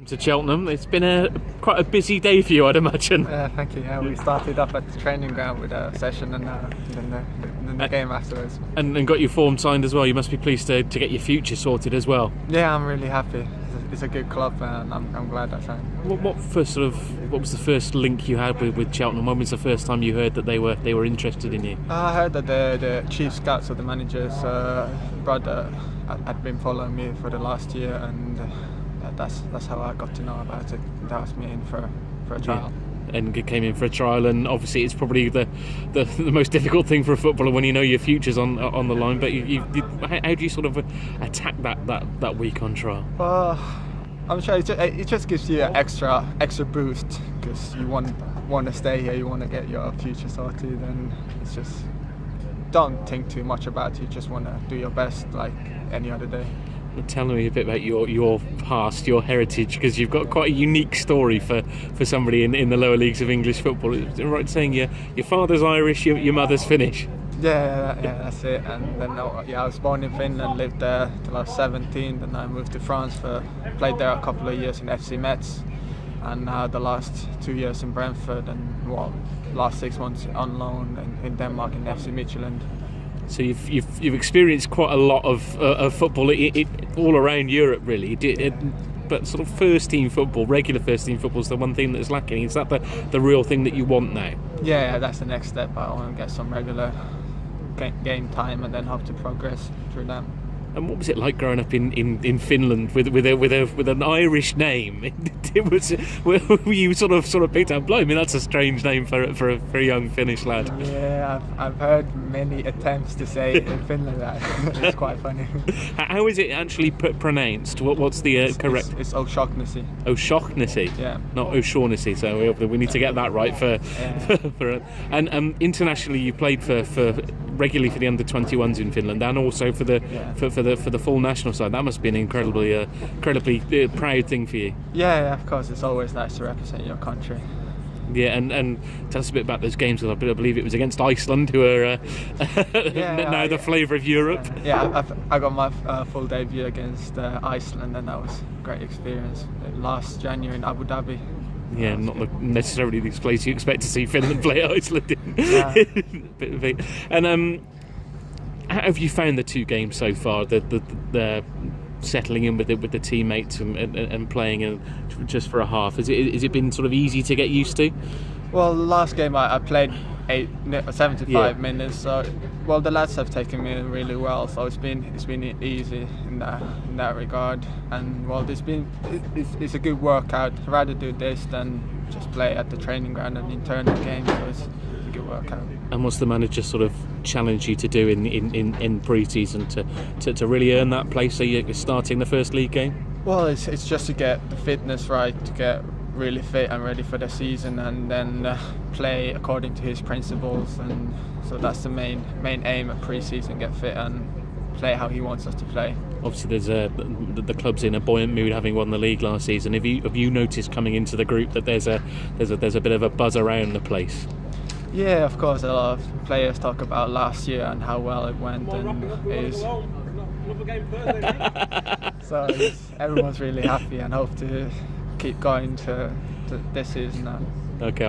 To Cheltenham. It's been quite a busy day for you, I'd imagine. Thank you. We started up at the training ground with a session and then the game afterwards. And got your form signed as well. You must be pleased to get your future sorted as well. Yeah, I'm really happy. It's a good club and I'm glad I signed. What was the first link you had with Cheltenham? When was the first time you heard that they were interested in you? I heard that the chief scouts or the manager's brother had been following me for the last year, and that's how I got to know about it. That was me in for a trial. Yeah. And came in for a trial, and obviously it's probably the most difficult thing for a footballer when you know your future's on the line. But how do you sort of attack that week on trial? I'm sure it just gives you an extra boost because you want to stay here, you want to get your future sorted, and it's just don't think too much about it. You just want to do your best like any other day. Tell me a bit about your past, your heritage, because you've got quite a unique story for somebody in the lower leagues of English football. Is it right saying your father's Irish, your mother's Finnish? Yeah, that's it. And then I was born in Finland, lived there till I was 17. Then I moved to France, played there a couple of years in FC Metz, and now the last 2 years in Brentford, and last 6 months on loan in Denmark in FC Midtjylland. So you've experienced quite a lot of football all around Europe, really. But sort of first team football, regular first team football, is the one thing that's lacking. Is that the real thing that you want now? Yeah, that's the next step. I want to get some regular game time and then hope to progress through that. And what was it like growing up in Finland with an Irish name? Were you sort of picked up? I mean, that's a strange name for a young Finnish lad. Yeah, I've heard many attempts to say it in Finland. It's quite funny. How is it actually pronounced? What's the correct? It's O'Shaughnessy. O'Shaughnessy. Yeah. Not O'Shaughnessy. So we need to get that right for. And internationally, you played for regularly for the under-21s in Finland, and also for the full national side. That must be an incredibly proud thing for you. Yeah, of course. It's always nice to represent your country. Yeah, and tell us a bit about those games. I believe it was against Iceland, who are now the flavour of Europe. Yeah, I got my full debut against Iceland, and that was a great experience. Last January in Abu Dhabi. Yeah, not necessarily the place you expect to see Finland play Iceland in. Yeah. And how have you found the two games so far? The settling in with the teammates and playing just for a half. Has it been sort of easy to get used to? Well, the last game I played 75 minutes. So, the lads have taken me really well. So it's been easy in that regard. And it's a good workout. I'd rather do this than just play at the training ground and internal game. So it's a good workout. And what's the manager sort of challenged you to do in pre-season to really earn that place so you're starting the first league game? Well, it's just to get the fitness right, to get really fit and ready for the season, and then play according to his principles. And so that's the main aim at pre-season: get fit and play how he wants us to play. Obviously, there's the club's in a buoyant mood, having won the league last season. Have you noticed coming into the group that there's a bit of a buzz around the place? Yeah, of course. A lot of players talk about last year and how well it went, so everyone's really happy and hope to keep going to this season now. Okay,